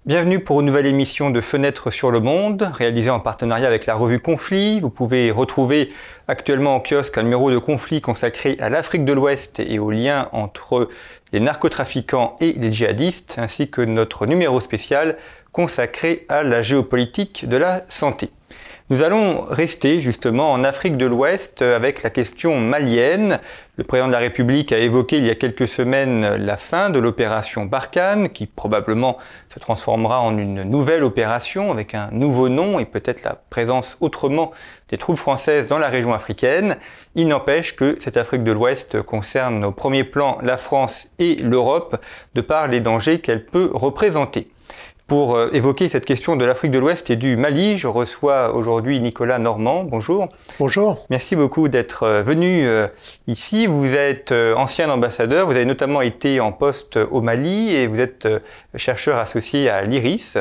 Bienvenue pour une nouvelle émission de Fenêtres sur le monde, réalisée en partenariat avec la revue Conflit. Vous pouvez retrouver actuellement en kiosque un numéro de Conflit consacré à l'Afrique de l'Ouest et aux liens entre les narcotrafiquants et les djihadistes, ainsi que notre numéro spécial consacré à la géopolitique de la santé. Nous allons rester justement en Afrique de l'Ouest avec la question malienne. Le président de la République a évoqué il y a quelques semaines la fin de l'opération Barkhane, qui probablement se transformera en une nouvelle opération avec un nouveau nom et peut-être la présence autrement des troupes françaises dans la région africaine. Il n'empêche que cette Afrique de l'Ouest concerne au premier plan la France et l'Europe, de par les dangers qu'elle peut représenter. Pour évoquer cette question de l'Afrique de l'Ouest et du Mali, je reçois aujourd'hui Nicolas Normand. Bonjour. Bonjour. Merci beaucoup d'être venu ici. Vous êtes ancien ambassadeur, vous avez notamment été en poste au Mali et vous êtes chercheur associé à l'IRIS.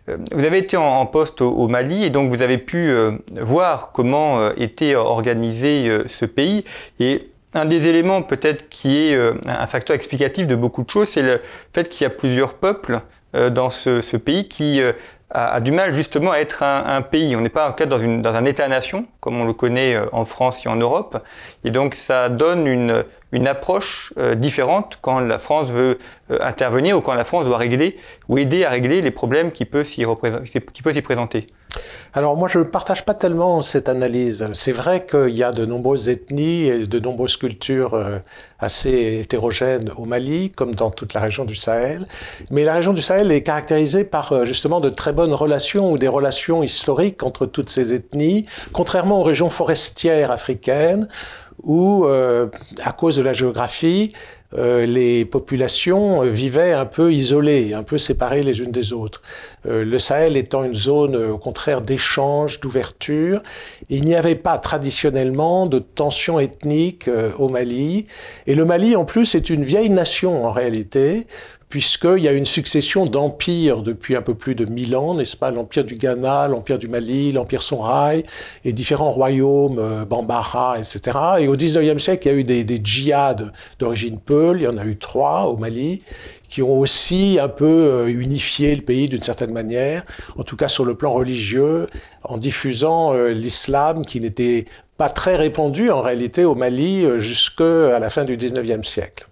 Vous avez été en poste au Mali et donc vous avez pu voir comment était organisé ce pays. Et un des éléments peut-être qui est un facteur explicatif de beaucoup de choses, c'est le fait qu'il y a plusieurs peuples dans ce pays qui a du mal justement à être un pays. On n'est pas en cas dans un État-nation, comme on le connaît en France et en Europe. Et donc ça donne une approche différente quand la France veut intervenir ou quand la France doit régler ou aider à régler les problèmes qui peuvent s'y présenter. Alors moi je ne partage pas tellement cette analyse. C'est vrai qu'il y a de nombreuses ethnies et de nombreuses cultures assez hétérogènes au Mali, comme dans toute la région du Sahel. Mais la région du Sahel est caractérisée par justement de très bonnes relations ou des relations historiques entre toutes ces ethnies, contrairement aux régions forestières africaines où, à cause de la géographie, les populations vivaient un peu isolées, un peu séparées les unes des autres. Le Sahel étant une zone, au contraire, d'échange, d'ouverture, il n'y avait pas traditionnellement de tensions ethniques au Mali. Et le Mali, en plus, est une vieille nation en réalité, puisqu'il y a une succession d'empires depuis un peu plus de 1000 ans, n'est-ce pas? L'empire du Ghana, l'empire du Mali, l'empire Songhai, et différents royaumes, Bambara, etc. Et au 19e siècle, il y a eu des djihads d'origine peul, il y en a eu 3 au Mali, qui ont aussi un peu unifié le pays d'une certaine manière, en tout cas sur le plan religieux, en diffusant l'islam qui n'était pas très répandu en réalité au Mali jusqu'à la fin du 19e siècle.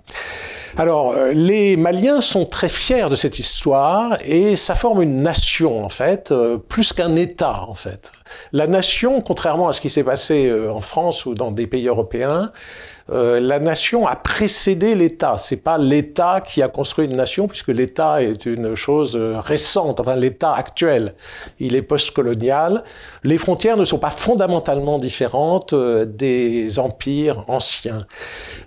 Alors, les Maliens sont très fiers de cette histoire et ça forme une nation, en fait, plus qu'un État, en fait. La nation, contrairement à ce qui s'est passé en France ou dans des pays européens, la nation a précédé l'État. C'est pas l'État qui a construit une nation, puisque l'État est une chose récente, enfin l'État actuel. Il est postcolonial. Les frontières ne sont pas fondamentalement différentes des empires anciens.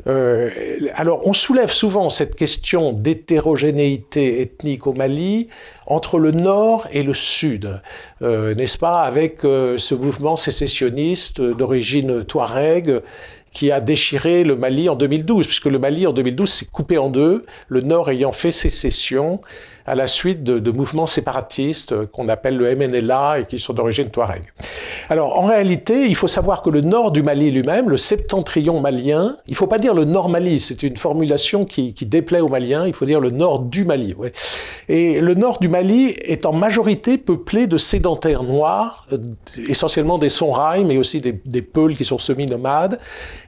Alors, on soulève souvent cette question d'hétérogénéité ethnique au Mali entre le nord et le sud, n'est-ce pas, avec ce mouvement sécessionniste d'origine touareg qui a déchiré le Mali en 2012, puisque le Mali en 2012 s'est coupé en deux, le nord ayant fait sécession à la suite de mouvements séparatistes qu'on appelle le MNLA et qui sont d'origine touareg. Alors en réalité, il faut savoir que le nord du Mali lui-même, le septentrion malien, il ne faut pas dire le nord Mali, c'est une formulation qui déplaît aux Maliens, il faut dire le nord du Mali. Ouais. Et le nord du Mali est en majorité peuplé de sédentaires noirs, essentiellement des Songhai, mais aussi des Peuls qui sont semi-nomades.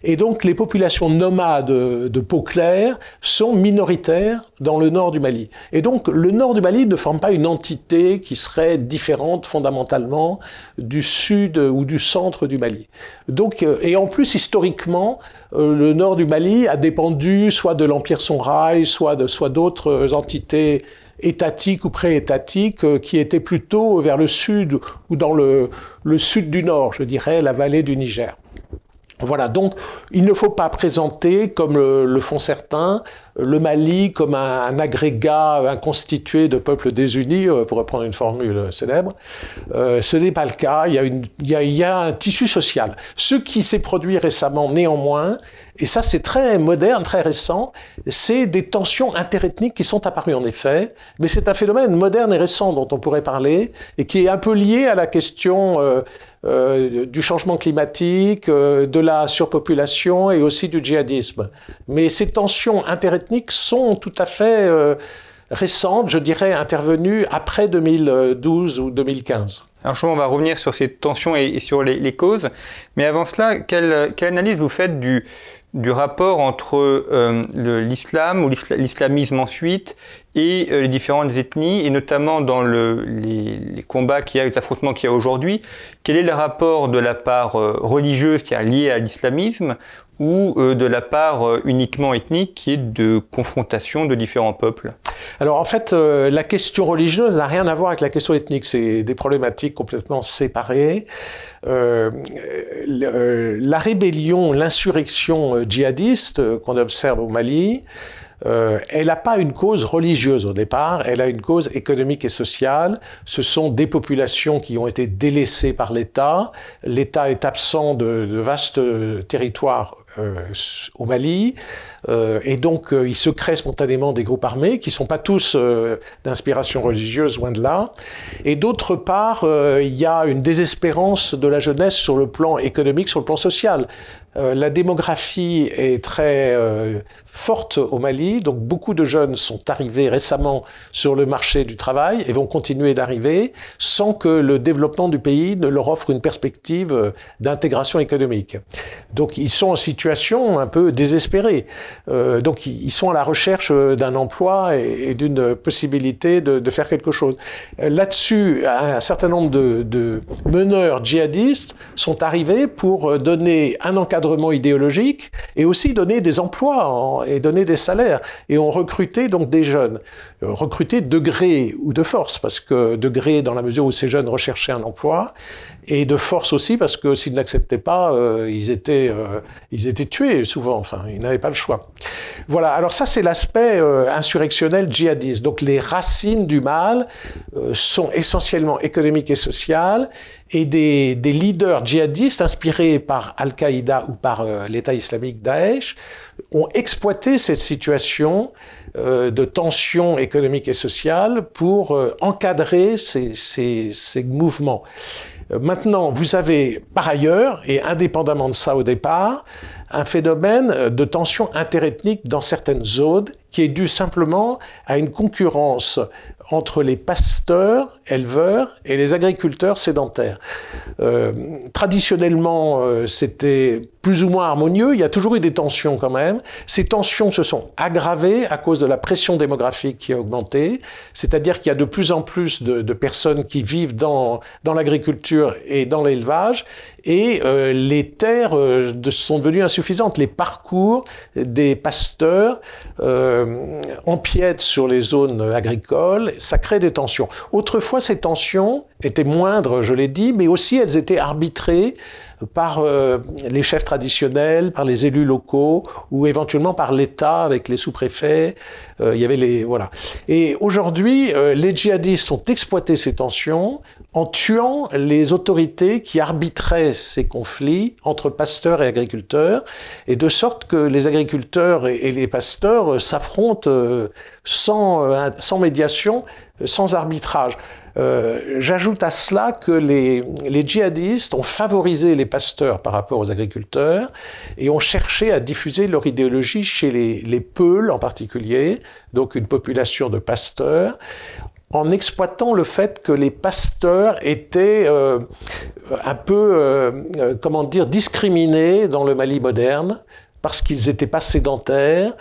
Et donc les populations nomades de peau claire sont minoritaires dans le nord du Mali. Et donc le nord du Mali ne forme pas une entité qui serait différente fondamentalement du sud ou du centre du Mali. Donc, et en plus, historiquement, le nord du Mali a dépendu soit de l'empire Songhai, soit d'autres entités étatiques ou pré-étatiques qui étaient plutôt vers le sud ou dans le sud du nord, je dirais, la vallée du Niger. Voilà, donc il ne faut pas présenter, comme le font certains, le Mali comme un agrégat inconstitué de peuples désunis, pour reprendre une formule célèbre. Ce n'est pas le cas, il y a un tissu social. Ce qui s'est produit récemment, néanmoins, et ça c'est très moderne, très récent, c'est des tensions interethniques qui sont apparues en effet, mais c'est un phénomène moderne et récent dont on pourrait parler, et qui est un peu lié à la question du changement climatique, de la surpopulation et aussi du djihadisme. Mais ces tensions interethniques sont tout à fait récente, je dirais intervenue après 2012 ou 2015. Alors on va revenir sur ces tensions et sur les causes, mais avant cela, quelle analyse vous faites du rapport entre l'islam ou l'islamisme ensuite et les différentes ethnies, et notamment dans les combats qu'il y a, les affrontements qu'il y a aujourd'hui? Quel est le rapport de la part religieuse qui est liée à l'islamisme, ou de la part uniquement ethnique qui est de confrontation de différents peuples? Alors en fait, la question religieuse n'a rien à voir avec la question ethnique, c'est des problématiques complètement séparées. La rébellion, l'insurrection djihadiste qu'on observe au Mali, elle n'a pas une cause religieuse au départ, elle a une cause économique et sociale. Ce sont des populations qui ont été délaissées par l'État. L'État est absent de vastes territoires au Mali, et donc il se crée spontanément des groupes armés qui ne sont pas tous d'inspiration religieuse, loin de là. Et d'autre part, il y a une désespérance de la jeunesse sur le plan économique, sur le plan social. La démographie est très forte au Mali, donc beaucoup de jeunes sont arrivés récemment sur le marché du travail et vont continuer d'arriver sans que le développement du pays ne leur offre une perspective d'intégration économique. Donc ils sont en situation un peu désespérée. Donc ils sont à la recherche d'un emploi et d'une possibilité de faire quelque chose. Là-dessus, un certain nombre de meneurs djihadistes sont arrivés pour donner un encadrement idéologique et aussi donner des emplois et donner des salaires. Et ont recruté donc des jeunes, recrutés de gré ou de force, parce que de gré dans la mesure où ces jeunes recherchaient un emploi, et de force aussi parce que s'ils n'acceptaient pas, ils étaient tués souvent, enfin, ils n'avaient pas le choix. Voilà, alors ça c'est l'aspect insurrectionnel djihadiste. Donc les racines du mal sont essentiellement économiques et sociales, et des leaders djihadistes inspirés par Al-Qaïda ou par l'État islamique Daesh ont exploité cette situation de tension économique et sociale pour encadrer ces mouvements. Maintenant, vous avez par ailleurs, et indépendamment de ça au départ, un phénomène de tension interethnique dans certaines zones qui est dû simplement à une concurrence entre les pasteurs, éleveurs et les agriculteurs sédentaires. Traditionnellement, c'était plus ou moins harmonieux, il y a toujours eu des tensions quand même. Ces tensions se sont aggravées à cause de la pression démographique qui a augmenté, c'est-à-dire qu'il y a de plus en plus de personnes qui vivent dans l'agriculture et dans l'élevage, et les terres sont devenues insuffisantes. Les parcours des pasteurs empiètent sur les zones agricoles, ça crée des tensions. Autrefois, ces tensions étaient moindres, je l'ai dit, mais aussi elles étaient arbitrées par les chefs traditionnels, par les élus locaux, ou éventuellement par l'État avec les sous-préfets. Il y avait voilà. Et aujourd'hui, les djihadistes ont exploité ces tensions en tuant les autorités qui arbitraient ces conflits entre pasteurs et agriculteurs, et de sorte que les agriculteurs et les pasteurs s'affrontent sans médiation, sans arbitrage. J'ajoute à cela que les djihadistes ont favorisé les pasteurs par rapport aux agriculteurs et ont cherché à diffuser leur idéologie chez les Peuls en particulier, donc une population de pasteurs, en exploitant le fait que les pasteurs étaient un peu, comment dire, discriminés dans le Mali moderne, parce qu'ils n'étaient pas sédentaires,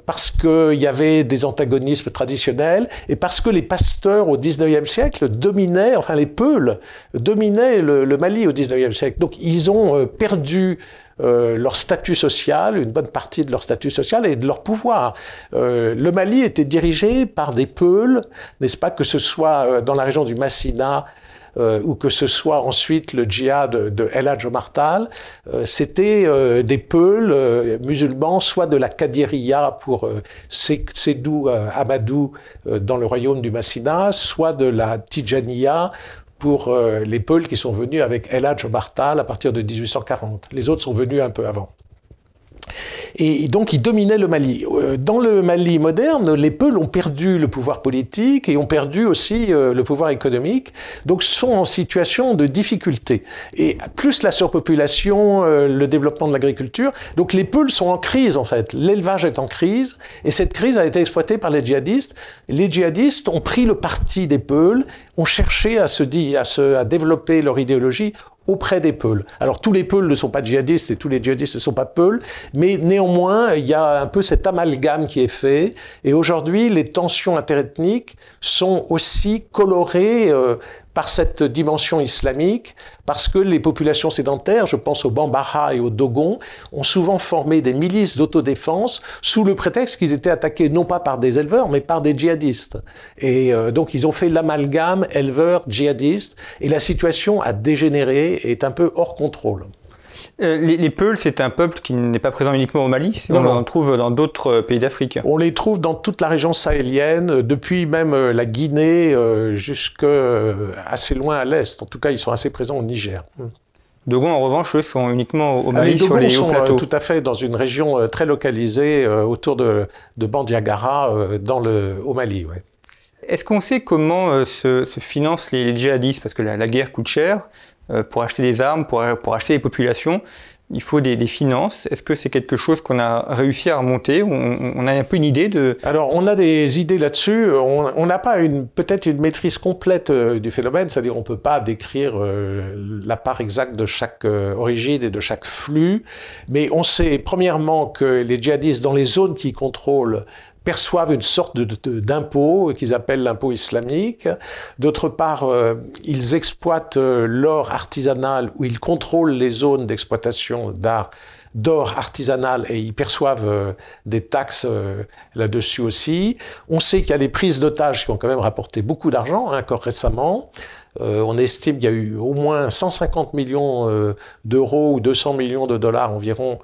parce qu'il y avait des antagonismes traditionnels, et parce que les pasteurs au XIXe siècle dominaient, enfin les Peuls dominaient le Mali au XIXe siècle. Donc ils ont perdu leur statut social, une bonne partie de leur statut social et de leur pouvoir. Le Mali était dirigé par des Peuls, n'est-ce pas, que ce soit dans la région du Massina, ou que ce soit ensuite le djihad de El Hadj Omar Tall, c'était des Peuls musulmans, soit de la Kadiriya pour Sédou Amadou dans le royaume du Massina, soit de la Tijaniya pour les Peuls qui sont venus avec El Hadj Omar Tall à partir de 1840. Les autres sont venus un peu avant. Et donc, ils dominaient le Mali. Dans le Mali moderne, les Peuls ont perdu le pouvoir politique et ont perdu aussi le pouvoir économique. Donc, sont en situation de difficulté. Et plus la surpopulation, le développement de l'agriculture. Donc, les Peuls sont en crise, en fait. L'élevage est en crise. Et cette crise a été exploitée par les djihadistes. Les djihadistes ont pris le parti des Peuls, ont cherché à développer leur idéologie auprès des Peuls. Alors tous les Peuls ne sont pas djihadistes et tous les djihadistes ne sont pas Peuls, mais néanmoins il y a un peu cet amalgame qui est fait, et aujourd'hui les tensions interethniques sont aussi colorées par cette dimension islamique, parce que les populations sédentaires, je pense aux Bambara et aux Dogons, ont souvent formé des milices d'autodéfense sous le prétexte qu'ils étaient attaqués non pas par des éleveurs, mais par des djihadistes. Et donc ils ont fait l'amalgame éleveurs-djihadistes, et la situation a dégénéré et est un peu hors contrôle. Les Peuls, c'est un peuple qui n'est pas présent uniquement au Mali, on en trouve dans d'autres pays d'Afrique. On les trouve dans toute la région sahélienne, depuis même la Guinée jusqu'à assez loin à l'est. En tout cas, ils sont assez présents au Niger. Dogons, en revanche, eux, sont uniquement au Mali, sur les hauts plateaux. Tout à fait dans une région très localisée autour de Bandiagara, au Mali. Ouais. Est-ce qu'on sait comment se financent les djihadistes? Parce que la guerre coûte cher. Pour acheter des armes, pour acheter des populations, il faut des finances. Est-ce que c'est quelque chose qu'on a réussi à remonter? On a un peu une idée de... Alors, on a des idées là-dessus. On n'a pas peut-être une maîtrise complète du phénomène, c'est-à-dire on ne peut pas décrire la part exacte de chaque origine et de chaque flux, mais on sait premièrement que les djihadistes, dans les zones qu'ils contrôlent, perçoivent une sorte d'impôt qu'ils appellent l'impôt islamique. D'autre part, ils exploitent l'or artisanal, ou ils contrôlent les zones d'exploitation d'or artisanal, et ils perçoivent des taxes là-dessus aussi. On sait qu'il y a des prises d'otages qui ont quand même rapporté beaucoup d'argent, encore récemment. On estime qu'il y a eu au moins 150 millions d'euros ou 200 millions de dollars environ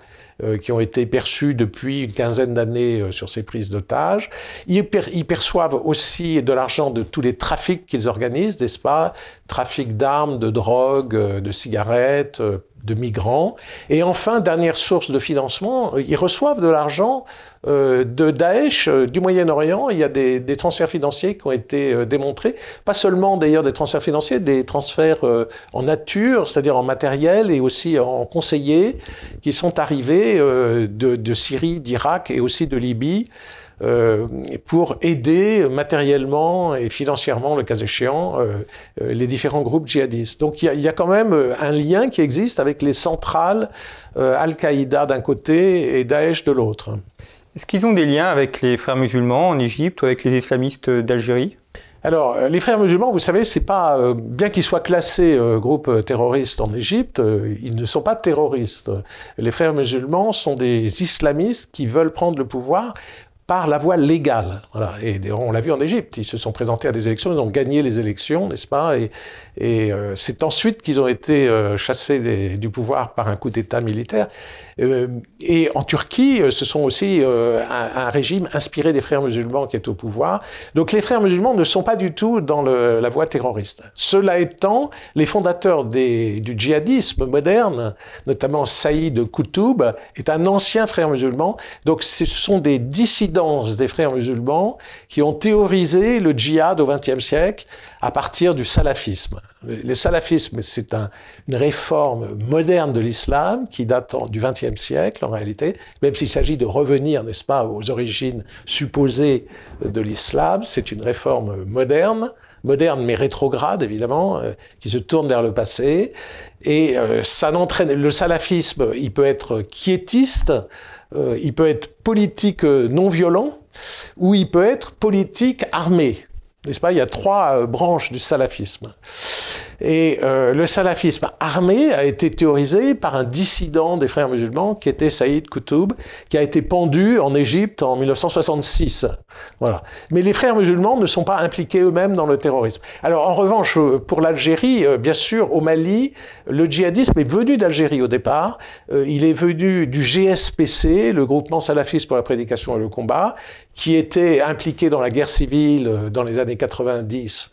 qui ont été perçus depuis une quinzaine d'années sur ces prises d'otages. Ils perçoivent aussi de l'argent de tous les trafics qu'ils organisent, n'est-ce pas? Trafic d'armes, de drogue, de cigarettes, de migrants. Et enfin, dernière source de financement, ils reçoivent de l'argent de Daesh, du Moyen-Orient. Il y a des transferts financiers qui ont été démontrés. Pas seulement d'ailleurs des transferts financiers, des transferts en nature, c'est-à-dire en matériel et aussi en conseillers, qui sont arrivés de Syrie, d'Irak et aussi de Libye, pour aider matériellement et financièrement, le cas échéant, les différents groupes djihadistes. Donc il y a quand même un lien qui existe avec les centrales Al-Qaïda d'un côté et Daesh de l'autre. Est-ce qu'ils ont des liens avec les frères musulmans en Égypte ou avec les islamistes d'Algérie? Alors, les frères musulmans, vous savez, c'est pas bien qu'ils soient classés groupe terroriste en Égypte, ils ne sont pas terroristes. Les frères musulmans sont des islamistes qui veulent prendre le pouvoir par la voie légale. Voilà. Et on l'a vu en Égypte, ils se sont présentés à des élections, ils ont gagné les élections, n'est-ce pas? Et c'est ensuite qu'ils ont été chassés du pouvoir par un coup d'État militaire. Et en Turquie, ce sont aussi un régime inspiré des frères musulmans qui est au pouvoir. Donc les frères musulmans ne sont pas du tout dans la voie terroriste. Cela étant, les fondateurs du djihadisme moderne, notamment Saïd Qutb, est un ancien frère musulman. Donc ce sont des dissidents des frères musulmans qui ont théorisé le djihad au XXe siècle à partir du salafisme. Le salafisme, c'est une réforme moderne de l'islam qui date du XXe siècle en réalité, même s'il s'agit de revenir, n'est-ce pas, aux origines supposées de l'islam. C'est une réforme moderne mais rétrograde évidemment, qui se tourne vers le passé. Et ça n'entraîne, le salafisme, il peut être quiétiste, il peut être politique non violent, ou il peut être politique armé. N'est-ce pas? Il y a trois branches du salafisme. Et le salafisme armé a été théorisé par un dissident des frères musulmans qui était Saïd Qutb, qui a été pendu en Égypte en 1966. Voilà. Mais les frères musulmans ne sont pas impliqués eux-mêmes dans le terrorisme. Alors en revanche, pour l'Algérie, bien sûr, au Mali, le djihadisme est venu d'Algérie au départ. Il est venu du GSPC, le groupement salafiste pour la prédication et le combat, qui était impliqué dans la guerre civile dans les années 90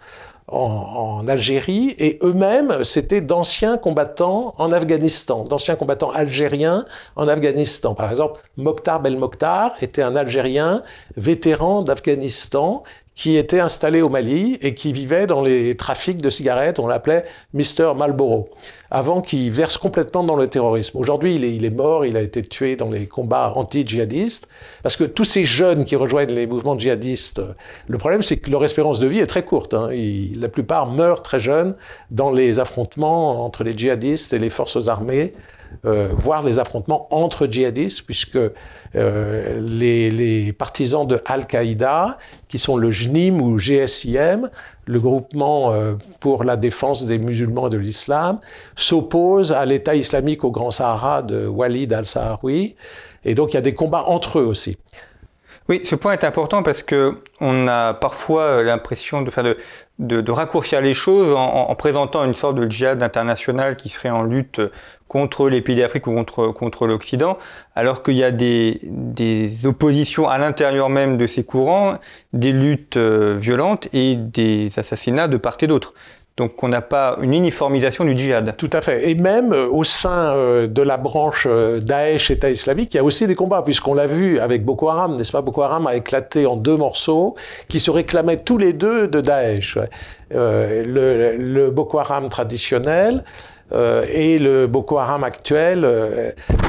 en Algérie, et eux-mêmes, c'était d'anciens combattants en Afghanistan, d'anciens combattants algériens en Afghanistan. Par exemple, Mokhtar Belmokhtar était un Algérien vétéran d'Afghanistan qui était installé au Mali et qui vivait dans les trafics de cigarettes, on l'appelait Mr. Marlboro, avant qu'il verse complètement dans le terrorisme. Aujourd'hui, il est mort, il a été tué dans les combats anti-djihadistes, parce que tous ces jeunes qui rejoignent les mouvements djihadistes, le problème c'est que leur espérance de vie est très courte. Hein. La plupart meurent très jeunes dans les affrontements entre les djihadistes et les forces armées, voire les affrontements entre djihadistes, puisque les partisans de Al-Qaïda, qui sont le JNIM ou GSIM, le groupement pour la défense des musulmans et de l'islam, s'opposent à l'État islamique au Grand Sahara de Walid al-Saharoui. Et donc il y a des combats entre eux aussi. Oui, ce point est important parce que on a parfois l'impression de raccourcir les choses en présentant une sorte de djihad international qui serait en lutte contre les pays d'Afrique ou contre l'Occident, alors qu'il y a des oppositions à l'intérieur même de ces courants, des luttes violentes et des assassinats de part et d'autre. Donc on n'a pas une uniformisation du djihad. Tout à fait. Et même au sein de la branche Daesh, État islamique, il y a aussi des combats, puisqu'on l'a vu avec Boko Haram, n'est-ce pas? Boko Haram a éclaté en deux morceaux qui se réclamaient tous les deux de Daesh. Le Boko Haram traditionnel et le Boko Haram actuel.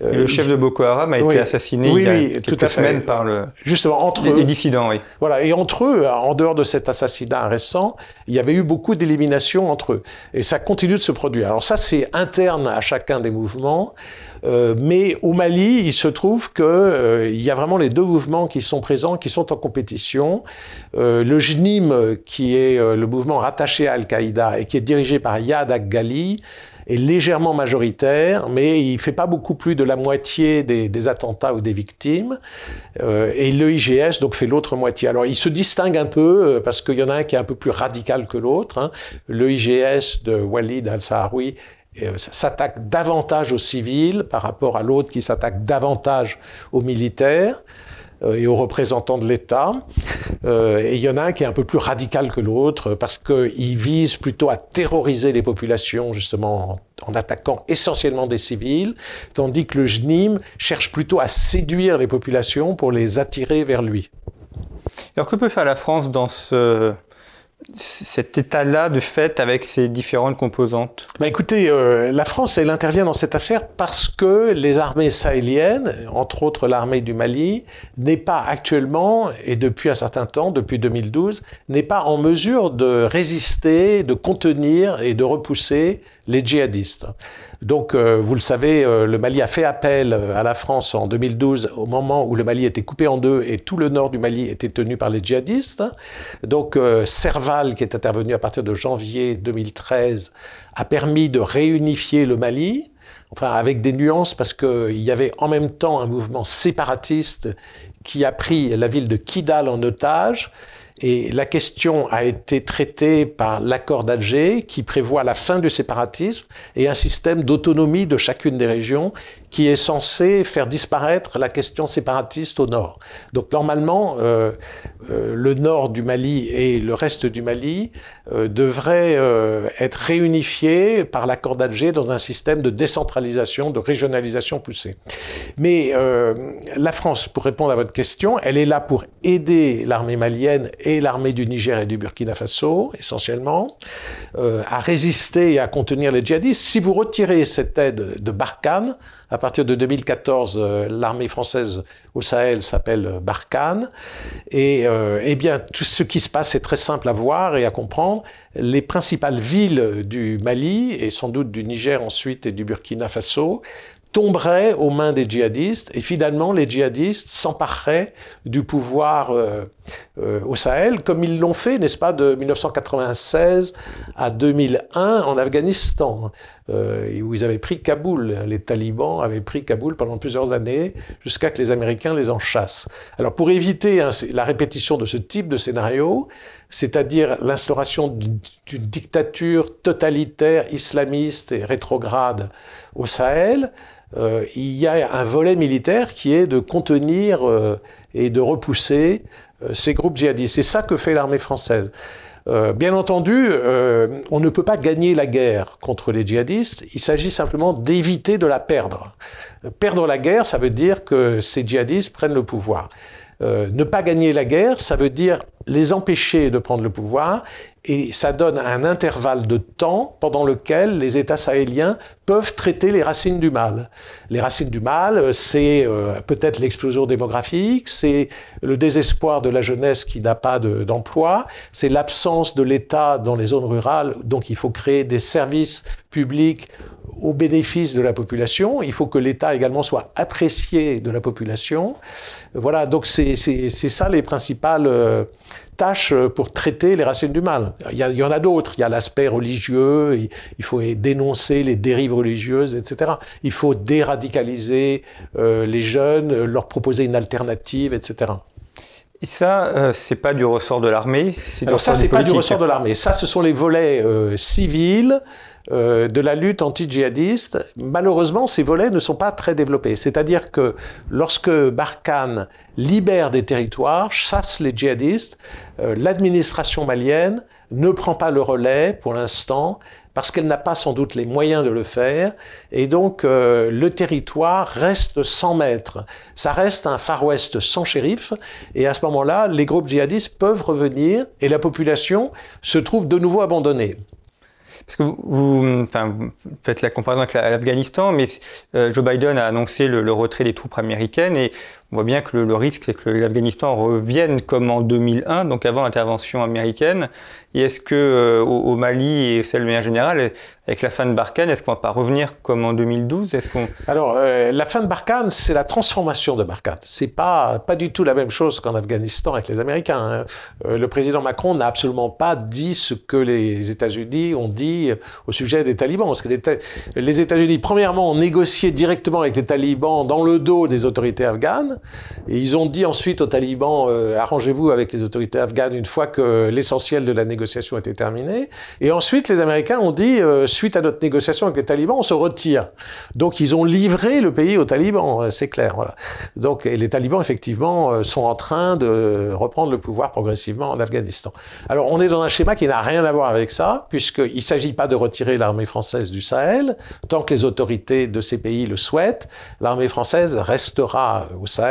Le chef de Boko Haram a été assassiné il y a quelques semaines par justement, les dissidents. Oui. Voilà, et entre eux, en dehors de cet assassinat récent, il y avait eu beaucoup d'éliminations entre eux. Et ça continue de se produire. Alors ça, c'est interne à chacun des mouvements. Mais au Mali, il se trouve que il y a vraiment les deux mouvements qui sont présents, qui sont en compétition. Le JNIM, qui est le mouvement rattaché à Al-Qaïda et qui est dirigé par Yad Ghali, est légèrement majoritaire, mais il ne fait pas beaucoup plus de la moitié des attentats ou des victimes. Et le IGS donc, fait l'autre moitié. Alors, il se distingue un peu, parce qu'il y en a un qui est un peu plus radical que l'autre. Hein. Le IGS de Walid al-Saharoui s'attaque davantage aux civils par rapport à l'autre qui s'attaque davantage aux militaires et aux représentants de l'État. Et il y en a un qui est un peu plus radical que l'autre parce qu'il vise plutôt à terroriser les populations, justement, en attaquant essentiellement des civils, tandis que le JNIM cherche plutôt à séduire les populations pour les attirer vers lui. Alors que peut faire la France dans cet état-là de fait avec ces différentes composantes? Écoutez, la France, elle intervient dans cette affaire parce que les armées sahéliennes, entre autres l'armée du Mali, n'est pas actuellement, et depuis un certain temps, depuis 2012, n'est pas en mesure de résister, de contenir et de repousser les djihadistes. Donc, vous le savez, le Mali a fait appel à la France en 2012, au moment où le Mali était coupé en deux et tout le nord du Mali était tenu par les djihadistes. Donc, Serval, qui est intervenu à partir de janvier 2013, a permis de réunifier le Mali, enfin avec des nuances, parce qu'il y avait en même temps un mouvement séparatiste qui a pris la ville de Kidal en otage. Et la question a été traitée par l'accord d'Alger qui prévoit la fin du séparatisme et un système d'autonomie de chacune des régions qui est censé faire disparaître la question séparatiste au nord. Donc normalement, le nord du Mali et le reste du Mali devraient être réunifiés par l'accord d'Alger dans un système de décentralisation, de régionalisation poussée. Mais la France, pour répondre à votre question, elle est là pour aider l'armée malienne et l'armée du Niger et du Burkina Faso, essentiellement, à résister et à contenir les djihadistes. Si vous retirez cette aide de Barkhane, à partir de 2014, l'armée française au Sahel s'appelle Barkhane. Et eh bien, tout ce qui se passe est très simple à voir et à comprendre. Les principales villes du Mali, et sans doute du Niger ensuite et du Burkina Faso, tomberaient aux mains des djihadistes et finalement les djihadistes s'empareraient du pouvoir au Sahel, comme ils l'ont fait, n'est-ce pas, de 1996 à 2001 en Afghanistan, où ils avaient pris Kaboul. Les talibans avaient pris Kaboul pendant plusieurs années, jusqu'à que les Américains les en chassent. Alors pour éviter la répétition de ce type de scénario, c'est-à-dire l'instauration d'une dictature totalitaire, islamiste et rétrograde au Sahel, il y a un volet militaire qui est de contenir et de repousser ces groupes djihadistes. C'est ça que fait l'armée française. Bien entendu, on ne peut pas gagner la guerre contre les djihadistes, il s'agit simplement d'éviter de la perdre. Perdre la guerre, ça veut dire que ces djihadistes prennent le pouvoir. Ne pas gagner la guerre, ça veut dire les empêcher de prendre le pouvoir, et ça donne un intervalle de temps pendant lequel les États sahéliens peuvent traiter les racines du mal. Les racines du mal, c'est peut-être l'explosion démographique, c'est le désespoir de la jeunesse qui n'a pas d'emploi, c'est l'absence de l'État dans les zones rurales, donc il faut créer des services publics au bénéfice de la population. Il faut que l'État également soit apprécié de la population. Voilà, donc c'est ça les principales tâches pour traiter les racines du mal. Il y en a d'autres. Il y a l'aspect religieux, il faut dénoncer les dérives religieuses, etc. Il faut déradicaliser les jeunes, leur proposer une alternative, etc. Et ça, c'est pas du ressort de l'armée, c'est du ressort ça, c'est du politique. pas du ressort de l'armée. Ça, ce sont les volets civils de la lutte anti-djihadiste. Malheureusement, ces volets ne sont pas très développés. C'est-à-dire que lorsque Barkhane libère des territoires, chasse les djihadistes, l'administration malienne ne prend pas le relais pour l'instant, parce qu'elle n'a pas sans doute les moyens de le faire, et donc le territoire reste sans maître. Ça reste un Far West sans shérif, et à ce moment-là, les groupes djihadistes peuvent revenir, et la population se trouve de nouveau abandonnée. Parce que vous faites la comparaison avec l'Afghanistan, mais Joe Biden a annoncé le retrait des troupes américaines, et on voit bien que le risque, c'est que l'Afghanistan revienne comme en 2001, donc avant l'intervention américaine. Et est-ce que au Mali et celle de manière générale, avec la fin de Barkhane, est-ce qu'on ne va pas revenir comme en 2012 ? Alors, la fin de Barkhane, c'est la transformation de Barkhane. C'est pas du tout la même chose qu'en Afghanistan avec les Américains. Le président Macron n'a absolument pas dit ce que les États-Unis ont dit au sujet des talibans. Parce que les États-Unis, premièrement, ont négocié directement avec les talibans dans le dos des autorités afghanes. Et ils ont dit ensuite aux talibans, arrangez-vous avec les autorités afghanes une fois que l'essentiel de la négociation était terminé. Et ensuite, les Américains ont dit, suite à notre négociation avec les talibans, on se retire. Donc, ils ont livré le pays aux talibans, c'est clair. Voilà. Donc, et les talibans, effectivement, sont en train de reprendre le pouvoir progressivement en Afghanistan. Alors, on est dans un schéma qui n'a rien à voir avec ça, puisqu'il ne s'agit pas de retirer l'armée française du Sahel. Tant que les autorités de ces pays le souhaitent, l'armée française restera au Sahel.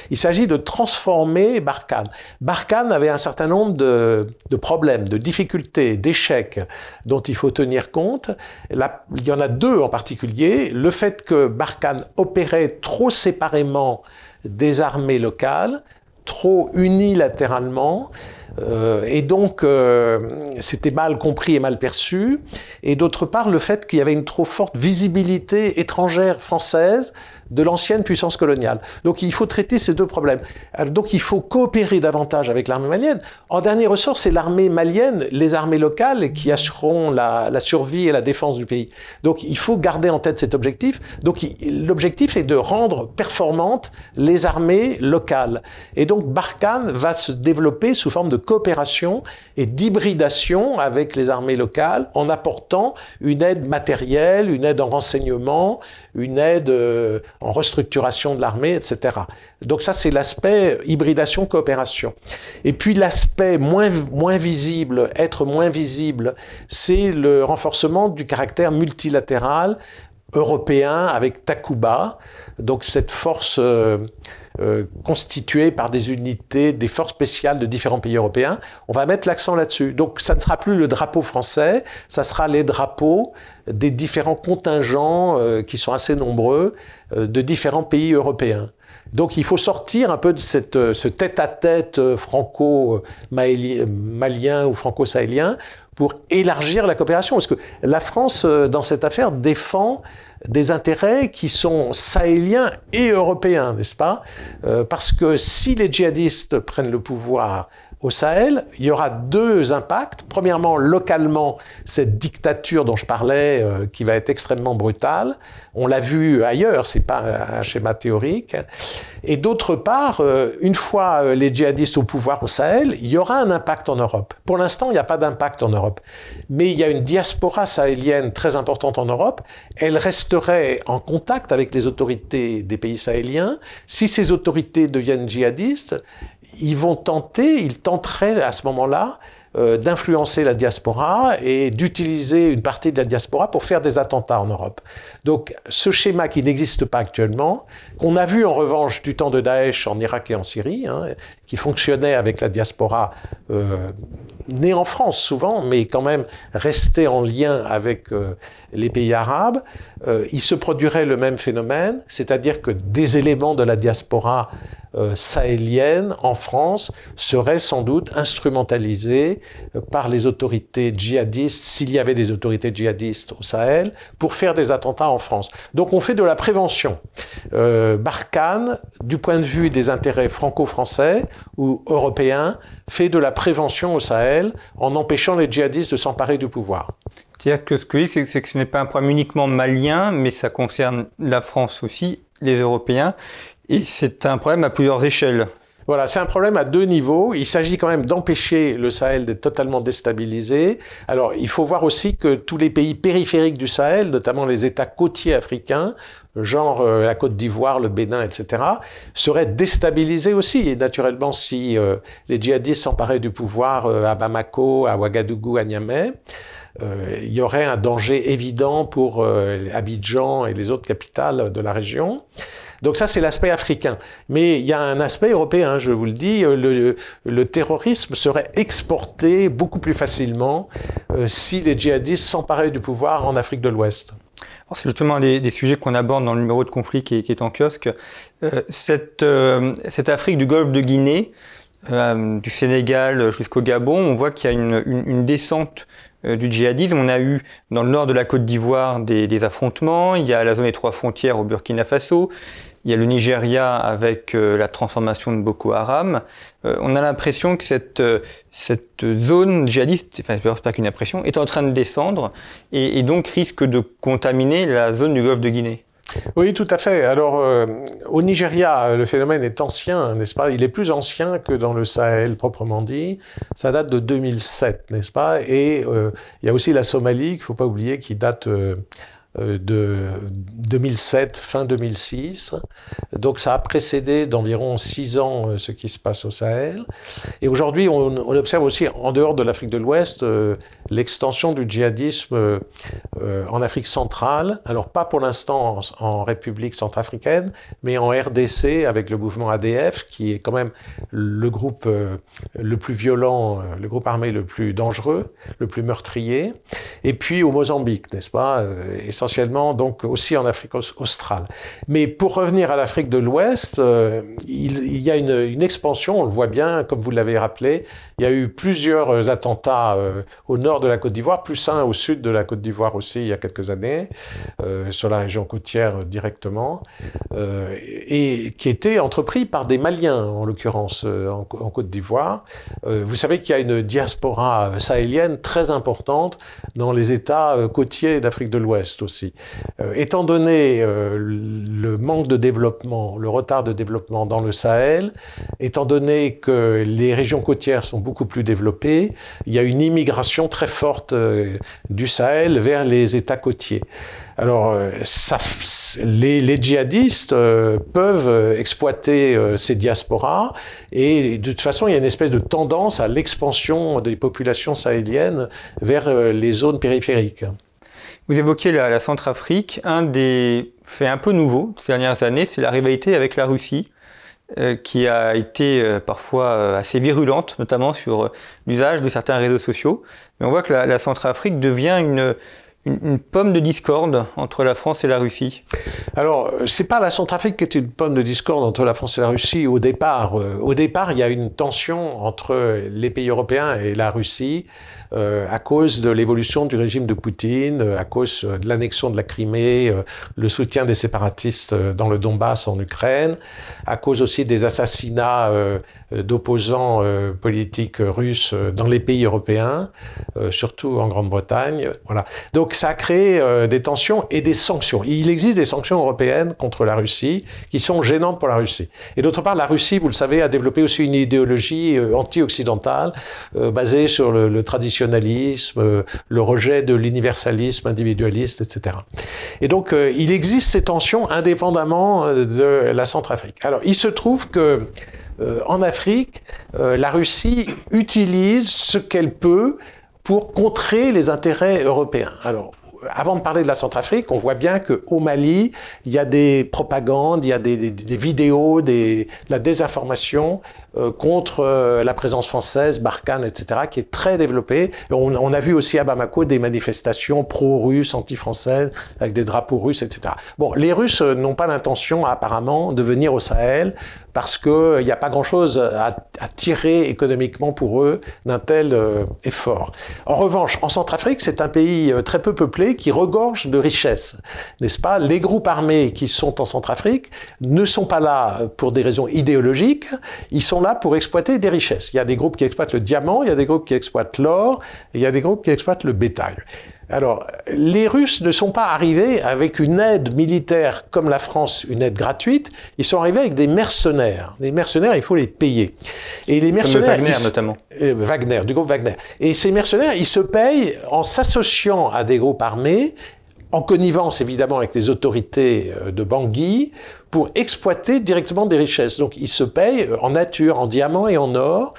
Il s'agit de transformer Barkhane. Barkhane avait un certain nombre de problèmes, de difficultés, d'échecs dont il faut tenir compte. Là, il y en a deux en particulier. Le fait que Barkhane opérait trop séparément des armées locales, trop unilatéralement, et donc c'était mal compris et mal perçu. Et d'autre part, le fait qu'il y avait une trop forte visibilité étrangère française de l'ancienne puissance coloniale. Donc il faut traiter ces deux problèmes. Alors, donc il faut coopérer davantage avec l'armée malienne. En dernier ressort, c'est l'armée malienne, les armées locales qui assureront la survie et la défense du pays. Donc il faut garder en tête cet objectif. Donc l'objectif est de rendre performantes les armées locales. Et donc Barkhane va se développer sous forme de coopération et d'hybridation avec les armées locales en apportant une aide matérielle, une aide en renseignement, une aide en restructuration de l'armée, etc. Donc ça, c'est l'aspect hybridation-coopération. Et puis l'aspect moins visible, être moins visible, c'est le renforcement du caractère multilatéral européen avec Takuba, donc cette force constituée par des unités, des forces spéciales de différents pays européens. On va mettre l'accent là-dessus. Donc ça ne sera plus le drapeau français, ça sera les drapeaux des différents contingents qui sont assez nombreux de différents pays européens. Donc il faut sortir un peu de ce tête-à-tête franco-malien ou franco-sahélien pour élargir la coopération. Parce que la France, dans cette affaire, défend des intérêts qui sont sahéliens et européens, n'est-ce pas ? Parce que si les djihadistes prennent le pouvoir au Sahel, il y aura deux impacts. Premièrement, localement, cette dictature dont je parlais, qui va être extrêmement brutale. On l'a vu ailleurs, c'est pas un schéma théorique. Et d'autre part, une fois les djihadistes au pouvoir au Sahel, il y aura un impact en Europe. Pour l'instant, il n'y a pas d'impact en Europe. Mais il y a une diaspora sahélienne très importante en Europe. Elle resterait en contact avec les autorités des pays sahéliens. Si ces autorités deviennent djihadistes, ils tenteraient à ce moment-là d'influencer la diaspora et d'utiliser une partie de la diaspora pour faire des attentats en Europe. Donc ce schéma qui n'existe pas actuellement, qu'on a vu en revanche du temps de Daesh en Irak et en Syrie, hein, qui fonctionnait avec la diaspora née en France souvent, mais quand même restée en lien avec les pays arabes, il se produirait le même phénomène, c'est-à-dire que des éléments de la diaspora sahélienne en France seraient sans doute instrumentalisés par les autorités djihadistes, s'il y avait des autorités djihadistes au Sahel, pour faire des attentats en France. Donc on fait de la prévention. Barkhane, du point de vue des intérêts franco-français ou européens, fait de la prévention au Sahel en empêchant les djihadistes de s'emparer du pouvoir. C'est-à-dire que ce que je dis, c'est que ce n'est pas un problème uniquement malien, mais ça concerne la France aussi, les Européens, et c'est un problème à plusieurs échelles. Voilà, c'est un problème à deux niveaux. Il s'agit quand même d'empêcher le Sahel d'être totalement déstabilisé. Alors, il faut voir aussi que tous les pays périphériques du Sahel, notamment les États côtiers africains, genre la Côte d'Ivoire, le Bénin, etc., seraient déstabilisés aussi. Et naturellement, si les djihadistes s'emparaient du pouvoir à Bamako, à Ouagadougou, à Niamey, il y aurait un danger évident pour Abidjan et les autres capitales de la région. Donc ça, c'est l'aspect africain. Mais il y a un aspect européen, je vous le dis, le terrorisme serait exporté beaucoup plus facilement si les djihadistes s'emparaient du pouvoir en Afrique de l'Ouest. C'est justement un des sujets qu'on aborde dans le numéro de conflit qui est en kiosque. Cette Afrique du Golfe de Guinée, du Sénégal jusqu'au Gabon, on voit qu'il y a une descente du djihadisme. On a eu dans le nord de la Côte d'Ivoire des affrontements, il y a la zone des trois frontières au Burkina Faso, il y a le Nigeria avec la transformation de Boko Haram. On a l'impression que cette zone djihadiste, enfin c'est pas qu'une impression, est en train de descendre et donc risque de contaminer la zone du Golfe de Guinée. Oui, tout à fait. Alors, au Nigeria, le phénomène est ancien, n'est-ce pas? Il est plus ancien que dans le Sahel, proprement dit. Ça date de 2007, n'est-ce pas? Et il y a aussi la Somalie, qu'il ne faut pas oublier, qui date de 2007, fin 2006. Donc ça a précédé d'environ 6 ans ce qui se passe au Sahel. Et aujourd'hui, on observe aussi, en dehors de l'Afrique de l'Ouest, l'extension du djihadisme en Afrique centrale. Alors pas pour l'instant en République centrafricaine, mais en RDC avec le mouvement ADF, qui est quand même le groupe le plus violent, le groupe armé le plus dangereux, le plus meurtrier. Et puis au Mozambique, n'est-ce pas, essentiellement donc aussi en Afrique australe. Mais pour revenir à l'Afrique de l'Ouest, il y a une expansion, on le voit bien, comme vous l'avez rappelé, il y a eu plusieurs attentats au nord de la Côte d'Ivoire, plus un au sud de la Côte d'Ivoire aussi il y a quelques années, sur la région côtière directement, et qui étaient entrepris par des Maliens, en l'occurrence en Côte d'Ivoire. Vous savez qu'il y a une diaspora sahélienne très importante dans les États côtiers d'Afrique de l'Ouest aussi. Étant donné le manque de développement, le retard de développement dans le Sahel, étant donné que les régions côtières sont beaucoup plus développées, il y a une immigration très forte du Sahel vers les États côtiers. Alors, les djihadistes peuvent exploiter ces diasporas et de toute façon, il y a une espèce de tendance à l'expansion des populations sahéliennes vers les zones périphériques. Vous évoquiez la Centrafrique. Un des faits un peu nouveaux ces dernières années, c'est la rivalité avec la Russie, qui a été parfois assez virulente, notamment sur l'usage de certains réseaux sociaux. Mais on voit que la Centrafrique devient une pomme de discorde entre la France et la Russie. Alors, c'est pas la Centrafrique qui est une pomme de discorde entre la France et la Russie au départ. Au départ, il y a une tension entre les pays européens et la Russie à cause de l'évolution du régime de Poutine, à cause de l'annexion de la Crimée, le soutien des séparatistes dans le Donbass en Ukraine, à cause aussi des assassinats d'opposants politiques russes dans les pays européens, surtout en Grande-Bretagne. Voilà. Donc ça a créé des tensions et des sanctions. Il existe des sanctions européennes contre la Russie qui sont gênantes pour la Russie. Et d'autre part, la Russie, vous le savez, a développé aussi une idéologie anti-occidentale basée sur le traditionnalisme, le rejet de l'universalisme individualiste, etc. Et donc, il existe ces tensions indépendamment de la Centrafrique. Alors, il se trouve que en Afrique, la Russie utilise ce qu'elle peut pour contrer les intérêts européens. Alors, avant de parler de la Centrafrique, on voit bien qu'au Mali, il y a des propagandes, il y a des vidéos, la désinformation contre la présence française, Barkhane, etc., qui est très développée. On a vu aussi à Bamako des manifestations pro-russes, anti-françaises, avec des drapeaux russes, etc. Bon, les Russes n'ont pas l'intention, apparemment, de venir au Sahel, parce qu'il n'y a pas grand-chose à tirer économiquement pour eux d'un tel effort. En revanche, en Centrafrique, c'est un pays très peu peuplé qui regorge de richesses, n'est-ce pas? Les groupes armés qui sont en Centrafrique ne sont pas là pour des raisons idéologiques, ils sont là pour exploiter des richesses. Il y a des groupes qui exploitent le diamant, il y a des groupes qui exploitent l'or, et il y a des groupes qui exploitent le bétail. Alors, les Russes ne sont pas arrivés avec une aide militaire comme la France, une aide gratuite. Ils sont arrivés avec des mercenaires. Les mercenaires, il faut les payer. Et les mercenaires, Wagner, notamment. Wagner, du groupe Wagner. Et ces mercenaires, ils se payent en s'associant à des groupes armés, en connivence évidemment avec les autorités de Bangui, pour exploiter directement des richesses. Donc, ils se payent en nature, en diamants et en or.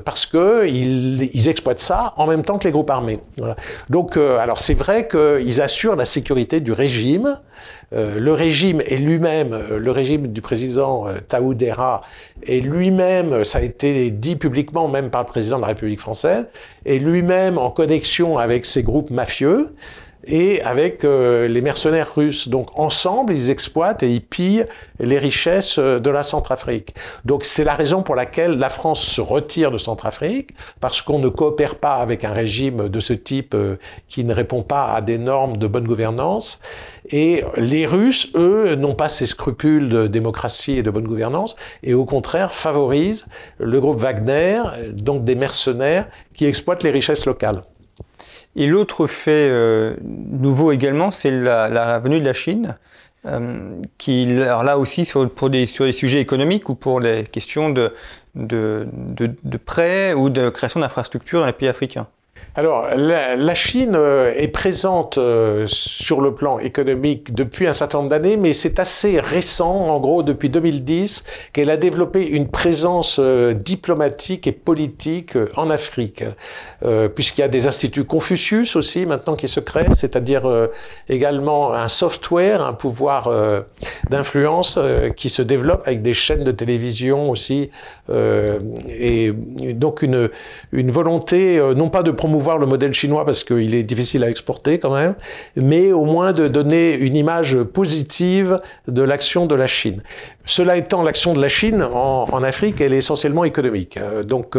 Parce qu'ils exploitent ça en même temps que les groupes armés. Voilà. Donc, alors c'est vrai qu'ils assurent la sécurité du régime. Le régime est lui-même, le régime du président Taoudera est lui-même, ça a été dit publiquement même par le président de la République française, est lui-même en connexion avec ces groupes mafieux et avec les mercenaires russes. Donc ensemble, ils exploitent et ils pillent les richesses de la Centrafrique. Donc c'est la raison pour laquelle la France se retire de Centrafrique, parce qu'on ne coopère pas avec un régime de ce type qui ne répond pas à des normes de bonne gouvernance. Et les Russes, eux, n'ont pas ces scrupules de démocratie et de bonne gouvernance, et au contraire favorisent le groupe Wagner, donc des mercenaires qui exploitent les richesses locales. Et l'autre fait nouveau également, c'est la venue de la Chine, alors là aussi sur des sujets économiques ou pour les questions de prêts ou de création d'infrastructures dans les pays africains. Alors, la Chine est présente sur le plan économique depuis un certain nombre d'années, mais c'est assez récent, en gros depuis 2010, qu'elle a développé une présence diplomatique et politique en Afrique, puisqu'il y a des instituts Confucius aussi maintenant qui se créent, c'est-à-dire également un software, un pouvoir d'influence qui se développe avec des chaînes de télévision aussi, et donc une volonté non pas de promouvoir le modèle chinois parce qu'il est difficile à exporter quand même, mais au moins de donner une image positive de l'action de la Chine. Cela étant, l'action de la Chine en Afrique, elle est essentiellement économique. Donc,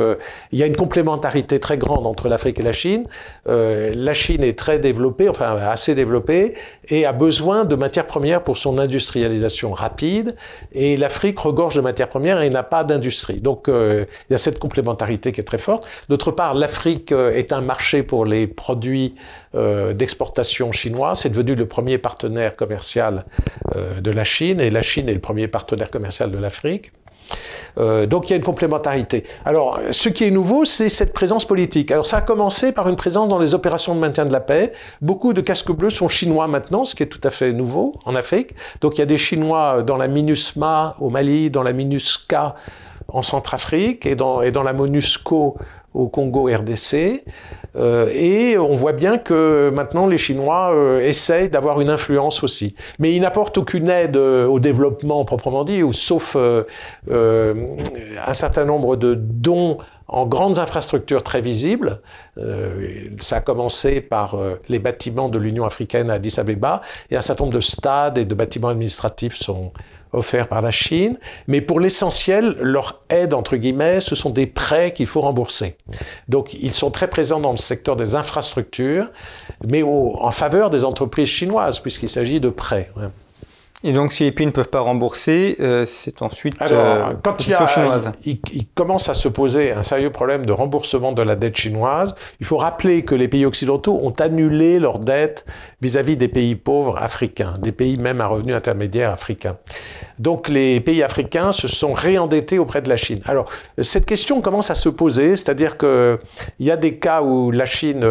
il y a une complémentarité très grande entre l'Afrique et la Chine. La Chine est très développée, enfin assez développée, et a besoin de matières premières pour son industrialisation rapide. Et l'Afrique regorge de matières premières et n'a pas d'industrie. Donc, il y a cette complémentarité qui est très forte. D'autre part, l'Afrique est un marché pour les produits d'exportation chinois. C'est devenu le premier partenaire commercial de la Chine, et la Chine est le premier partenaire commercial de l'Afrique. Donc il y a une complémentarité. Alors ce qui est nouveau, c'est cette présence politique. Alors ça a commencé par une présence dans les opérations de maintien de la paix. Beaucoup de casques bleus sont chinois maintenant, ce qui est tout à fait nouveau en Afrique. Donc il y a des Chinois dans la MINUSMA au Mali, dans la MINUSCA en Centrafrique et dans la MONUSCO au Congo RDC, et on voit bien que maintenant les Chinois essayent d'avoir une influence aussi. Mais ils n'apportent aucune aide au développement proprement dit, sauf un certain nombre de dons en grandes infrastructures très visibles. Ça a commencé par les bâtiments de l'Union africaine à Addis Abeba, et un certain nombre de stades et de bâtiments administratifs sont offerts par la Chine, mais pour l'essentiel, leur aide, entre guillemets, ce sont des prêts qu'il faut rembourser. Donc, ils sont très présents dans le secteur des infrastructures, mais en faveur des entreprises chinoises, puisqu'il s'agit de prêts. Ouais. Et donc, si les pays ne peuvent pas rembourser, c'est ensuite quand il commence à se poser un sérieux problème de remboursement de la dette chinoise, il faut rappeler que les pays occidentaux ont annulé leur dette vis-à-vis des pays pauvres africains, des pays même à revenus intermédiaires africains. Donc les pays africains se sont réendettés auprès de la Chine. Alors, cette question commence à se poser, c'est-à-dire qu'il y a des cas où la Chine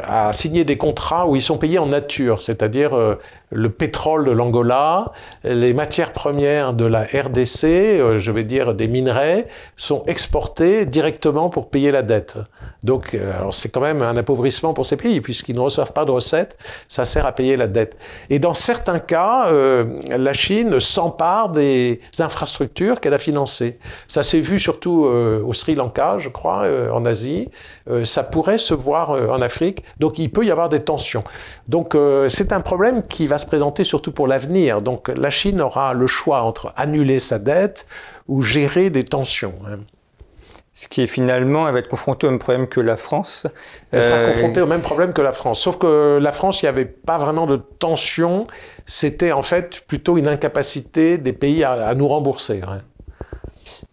a signé des contrats où ils sont payés en nature, c'est-à-dire le pétrole de l'Angola, les matières premières de la RDC, je vais dire des minerais, sont exportés directement pour payer la dette. Donc, alors c'est quand même un appauvrissement pour ces pays, puisqu'ils ne reçoivent pas de recettes, ça sert à payer la dette. Et dans certains cas, la Chine s'empare des infrastructures qu'elle a financées. Ça s'est vu surtout au Sri Lanka, je crois, en Asie. Ça pourrait se voir en Afrique. Donc, il peut y avoir des tensions. Donc, c'est un problème qui va se présenter surtout pour l'avenir. Donc, la Chine aura le choix entre annuler sa dette ou gérer des tensions. Ce qui est finalement, elle va être confrontée au même problème que la France. Elle sera confrontée au même problème que la France. Sauf que la France, il n'y avait pas vraiment de tension. C'était en fait plutôt une incapacité des pays à nous rembourser. Ouais.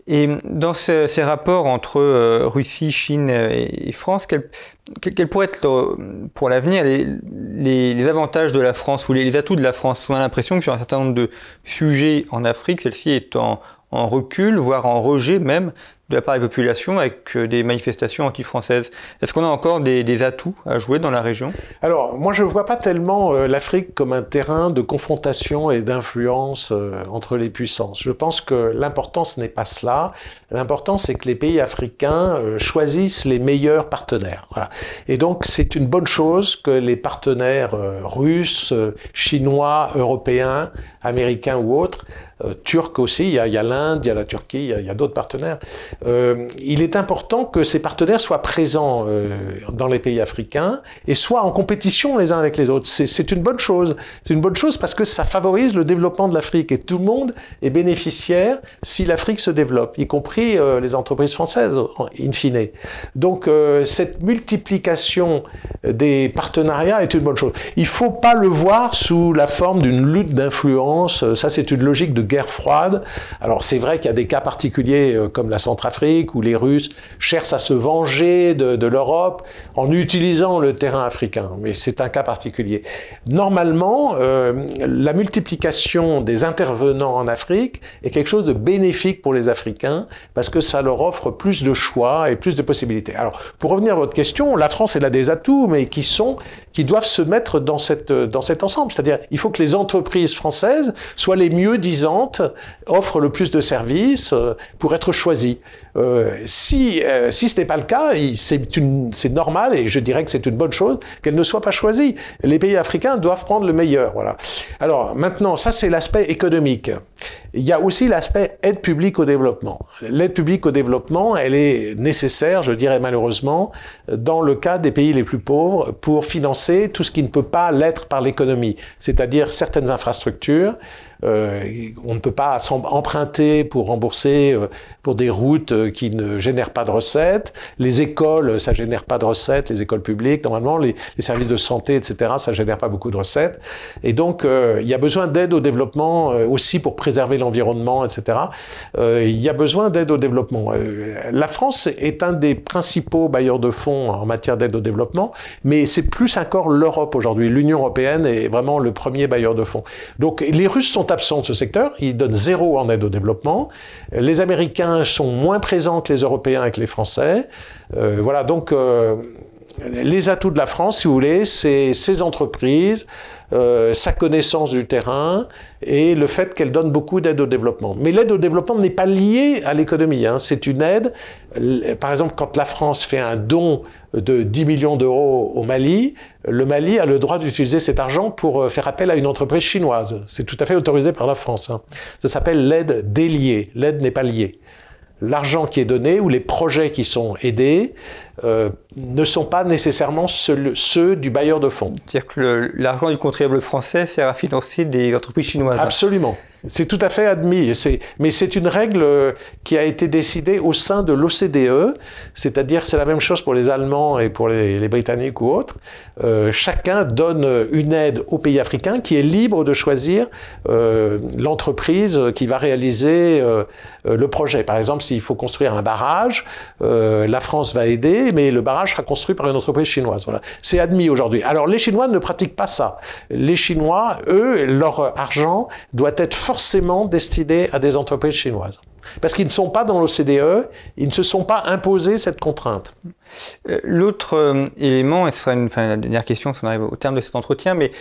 Et dans ces rapports entre Russie, Chine et France, quels pourraient être pour l'avenir les avantages de la France ou les atouts de la France? On a l'impression que sur un certain nombre de sujets en Afrique, celle-ci est en recul, voire en rejet même, de la part des populations avec des manifestations anti-françaises. Est-ce qu'on a encore des atouts à jouer dans la région? Alors, moi je ne vois pas tellement l'Afrique comme un terrain de confrontation et d'influence entre les puissances. Je pense que l'important, ce n'est pas cela. L'important, c'est que les pays africains choisissent les meilleurs partenaires. Voilà. Et donc, c'est une bonne chose que les partenaires russes, chinois, européens, américains ou autres, turcs aussi, il y a l'Inde, il y a la Turquie, il y a d'autres partenaires. Il est important que ces partenaires soient présents dans les pays africains et soient en compétition les uns avec les autres. C'est une bonne chose. C'est une bonne chose parce que ça favorise le développement de l'Afrique et tout le monde est bénéficiaire si l'Afrique se développe, y compris les entreprises françaises, in fine. Donc cette multiplication des partenariats est une bonne chose. Il ne faut pas le voir sous la forme d'une lutte d'influence. Ça, c'est une logique de guerre froide. Alors c'est vrai qu'il y a des cas particuliers comme la Centrafrique où les Russes cherchent à se venger de l'Europe en utilisant le terrain africain, mais c'est un cas particulier. Normalement, la multiplication des intervenants en Afrique est quelque chose de bénéfique pour les Africains parce que ça leur offre plus de choix et plus de possibilités. Alors, pour revenir à votre question, la France, elle a des atouts, mais qui doivent se mettre dans cet ensemble. C'est-à-dire, il faut que les entreprises françaises soient les mieux disantes, offrent le plus de services pour être choisies. Si ce n'est pas le cas, c'est normal et je dirais que c'est une bonne chose qu'elles ne soient pas choisies. Les pays africains doivent prendre le meilleur. Voilà. Alors maintenant, ça c'est l'aspect économique. Il y a aussi l'aspect aide publique au développement. L'aide publique au développement, elle est nécessaire, je dirais malheureusement, dans le cas des pays les plus pauvres pour financer tout ce qui ne peut pas l'être par l'économie, c'est-à-dire certaines infrastructures. On ne peut pas emprunter pour rembourser pour des routes qui ne génèrent pas de recettes. Les écoles, ça génère pas de recettes, les écoles publiques, normalement, les services de santé, etc., ça génère pas beaucoup de recettes. Et donc, il y a besoin d'aide au développement aussi pour préserver l'environnement, etc. Il y a besoin d'aide au développement. La France est un des principaux bailleurs de fonds en matière d'aide au développement, mais c'est plus encore l'Europe aujourd'hui. L'Union européenne est vraiment le premier bailleur de fonds. Donc, les Russes sont absents de ce secteur, ils donnent 0 en aide au développement. Les Américains sont moins présents que les Européens et que les Français. Voilà, donc les atouts de la France, si vous voulez, c'est ses entreprises, sa connaissance du terrain et le fait qu'elle donne beaucoup d'aide au développement. Mais l'aide au développement n'est pas liée à l'économie, hein. C'est une aide, par exemple, quand la France fait un don de 10 millions d'euros au Mali, le Mali a le droit d'utiliser cet argent pour faire appel à une entreprise chinoise. C'est tout à fait autorisé par la France, hein. Ça s'appelle l'aide déliée. L'aide n'est pas liée. L'argent qui est donné ou les projets qui sont aidés ne sont pas nécessairement ceux du bailleur de fonds. C'est-à-dire que l'argent du contribuable français sert à financer des entreprises chinoises. Absolument. C'est tout à fait admis. Mais c'est une règle qui a été décidée au sein de l'OCDE, c'est-à-dire c'est la même chose pour les Allemands et pour les Britanniques ou autres. Chacun donne une aide au pays africain qui est libre de choisir l'entreprise qui va réaliser le projet. Par exemple, s'il faut construire un barrage, la France va aider, mais le barrage sera construit par une entreprise chinoise. Voilà. C'est admis aujourd'hui. Alors les Chinois ne pratiquent pas ça. Les Chinois, eux, leur argent doit être forcément destiné à des entreprises chinoises. Parce qu'ils ne sont pas dans l'OCDE, ils ne se sont pas imposés cette contrainte. L'autre élément, et ce sera la dernière question si on arrive au terme de cet entretien, mais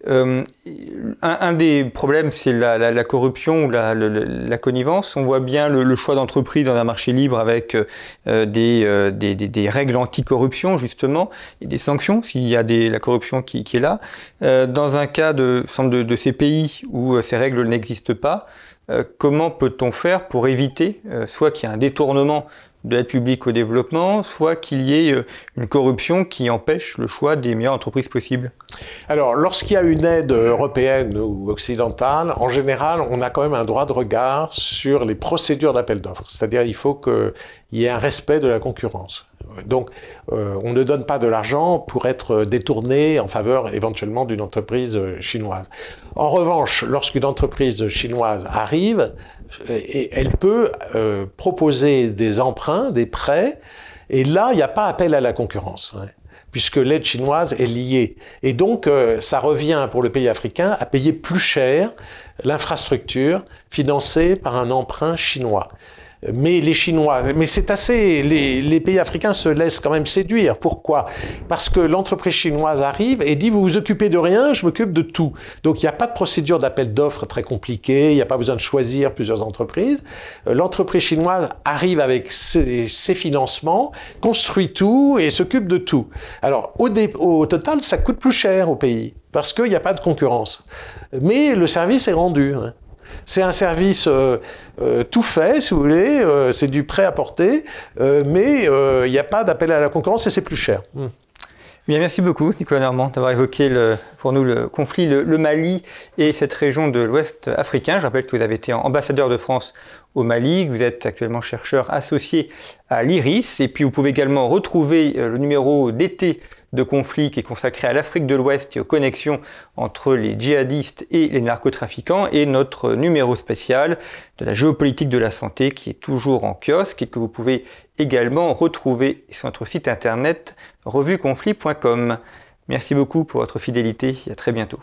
un des problèmes, c'est la corruption ou la connivence. On voit bien le choix d'entreprise dans un marché libre avec des règles anti-corruption, justement, et des sanctions s'il y a la corruption qui est là. Dans un cas de ces pays où ces règles n'existent pas, comment peut-on faire pour éviter soit qu'il y ait un détournement de l'aide publique au développement, soit qu'il y ait une corruption qui empêche le choix des meilleures entreprises possibles? Alors, lorsqu'il y a une aide européenne ou occidentale, en général, on a quand même un droit de regard sur les procédures d'appel d'offres. C'est-à-dire, il faut qu'il y ait un respect de la concurrence. Donc, on ne donne pas de l'argent pour être détourné en faveur éventuellement d'une entreprise chinoise. En revanche, lorsqu'une entreprise chinoise arrive, elle peut proposer des emprunts, des prêts, et là, il n'y a pas appel à la concurrence, puisque l'aide chinoise est liée. Et donc, ça revient pour le pays africain à payer plus cher l'infrastructure financée par un emprunt chinois. Mais les Chinois, les pays africains se laissent quand même séduire. Pourquoi? Parce que l'entreprise chinoise arrive et dit: vous vous occupez de rien, je m'occupe de tout. Donc il n'y a pas de procédure d'appel d'offres très compliquée, il n'y a pas besoin de choisir plusieurs entreprises. L'entreprise chinoise arrive avec ses financements, construit tout et s'occupe de tout. Alors au total, ça coûte plus cher au pays parce qu'il n'y a pas de concurrence. Mais le service est rendu. C'est un service tout fait, si vous voulez, c'est du prêt à porter, mais il n'y a pas d'appel à la concurrence et c'est plus cher. Bien, merci beaucoup, Nicolas Normand, d'avoir évoqué pour nous le conflit, le Mali et cette région de l'Ouest africain. Je rappelle que vous avez été ambassadeur de France au Mali, que vous êtes actuellement chercheur associé à l'IRIS, et puis vous pouvez également retrouver le numéro d'été de conflit qui est consacré à l'Afrique de l'Ouest et aux connexions entre les djihadistes et les narcotrafiquants, et notre numéro spécial de la géopolitique de la santé qui est toujours en kiosque et que vous pouvez également retrouver sur notre site internet revueconflit.com. Merci beaucoup pour votre fidélité et à très bientôt.